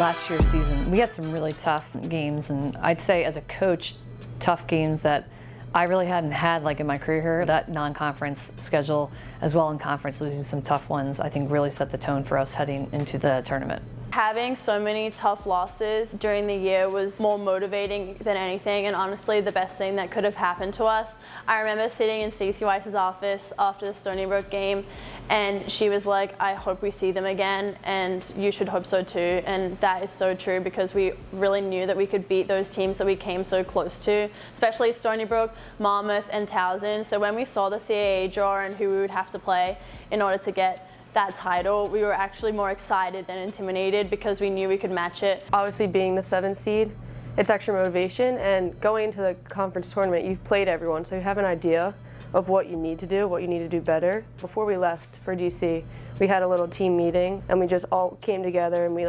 Last year's season, we had some really tough games, and I'd say as a coach, tough games that I really hadn't had like in my career here. That non-conference schedule, as well in conference, losing some tough ones, I think really set the tone for us heading into the tournament. Having so many tough losses during the year was more motivating than anything, and honestly the best thing that could have happened to us. I remember sitting in Stacey Weiss's office after the Stony Brook game, and she was like, I hope we see them again, and you should hope so too. And that is so true, because we really knew that we could beat those teams that we came so close to, especially Stony Brook, Monmouth, and Towson. So when we saw the CAA draw and who we would have to play in order to get that title, we were actually more excited than intimidated, because we knew we could match it. Obviously, being the 7th seed, it's extra motivation, and going into the conference tournament, you've played everyone, so you have an idea of what you need to do, what you need to do better. Before we left for DC, we had a little team meeting, and we just all came together, and we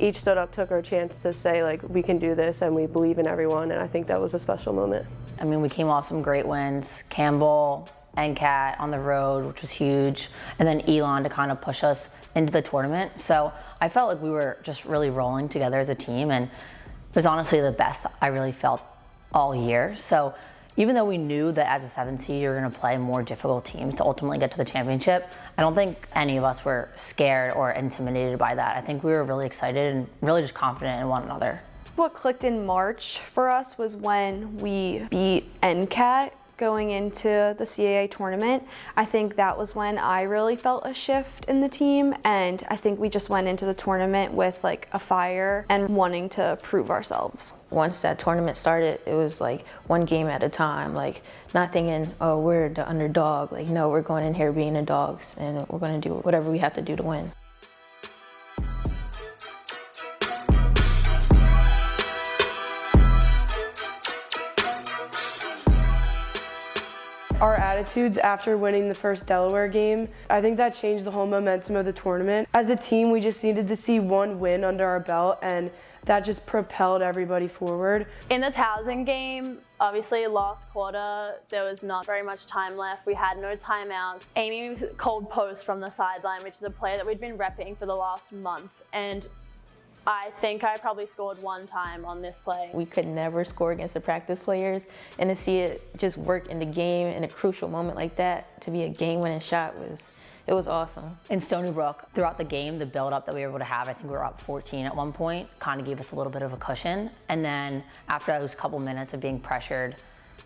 each stood up, took our chance to say we can do this, and we believe in everyone, and I think that was a special moment. I mean, we came off some great wins. Campbell, NCAT on the road, which was huge, and then Elon to kind of push us into the tournament. So I felt like we were just really rolling together as a team, and it was honestly the best I really felt all year. So even though we knew that as a 7th seed you're going to play more difficult teams to ultimately get to the championship, I don't think any of us were scared or intimidated by that. I think we were really excited and really just confident in one another. What clicked in March for us was when we beat NCAT going into the CAA tournament. I think that was when I really felt a shift in the team, and I think we just went into the tournament with a fire and wanting to prove ourselves. Once that tournament started, it was one game at a time, not thinking, oh, we're the underdog. No, we're going in here being the dogs, and we're going to do whatever we have to do to win. Our attitudes after winning the first Delaware game, I think that changed the whole momentum of the tournament. As a team, we just needed to see one win under our belt, and that just propelled everybody forward. In the Towson game, obviously last quarter, there was not very much time left. We had no timeouts. Amy called post from the sideline, which is a play that we'd been repping for the last month, and I think I probably scored one time on this play. We could never score against the practice players, and to see it just work in the game in a crucial moment like that, to be a game-winning shot, it was awesome. In Stony Brook, throughout the game, the build-up that we were able to have, I think we were up 14 at one point, kind of gave us a little bit of a cushion. And then after those couple minutes of being pressured,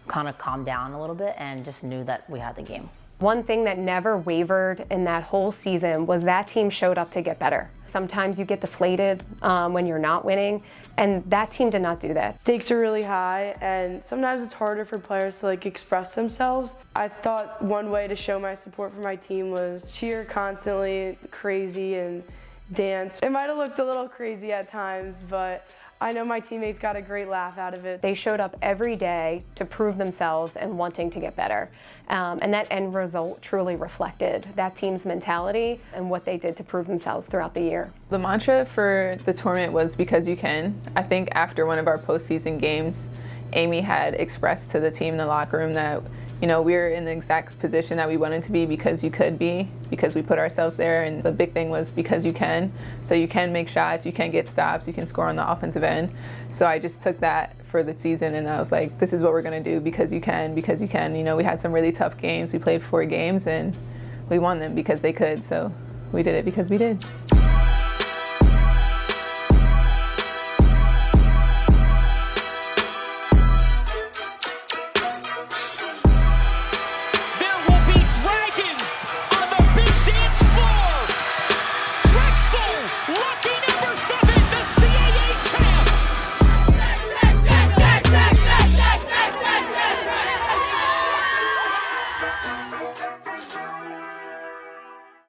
kind of calmed down a little bit and just knew that we had the game. One thing that never wavered in that whole season was that team showed up to get better. Sometimes you get deflated when you're not winning, and that team did not do that. Stakes are really high, and sometimes it's harder for players to express themselves. I thought one way to show my support for my team was cheer constantly, crazy, and dance. It might have looked a little crazy at times, but I know my teammates got a great laugh out of it. They showed up every day to prove themselves and wanting to get better. And that end result truly reflected that team's mentality and what they did to prove themselves throughout the year. The mantra for the tournament was "because you can." I think after one of our postseason games, Amy had expressed to the team in the locker room that we were in the exact position that we wanted to be because you could be, because we put ourselves there, and the big thing was because you can. So you can make shots, you can get stops, you can score on the offensive end. So I just took that for the season, and I was like, this is what we're going to do, because you can, because you can. We had some really tough games. We played 4 games, and we won them because they could. So we did it because we did.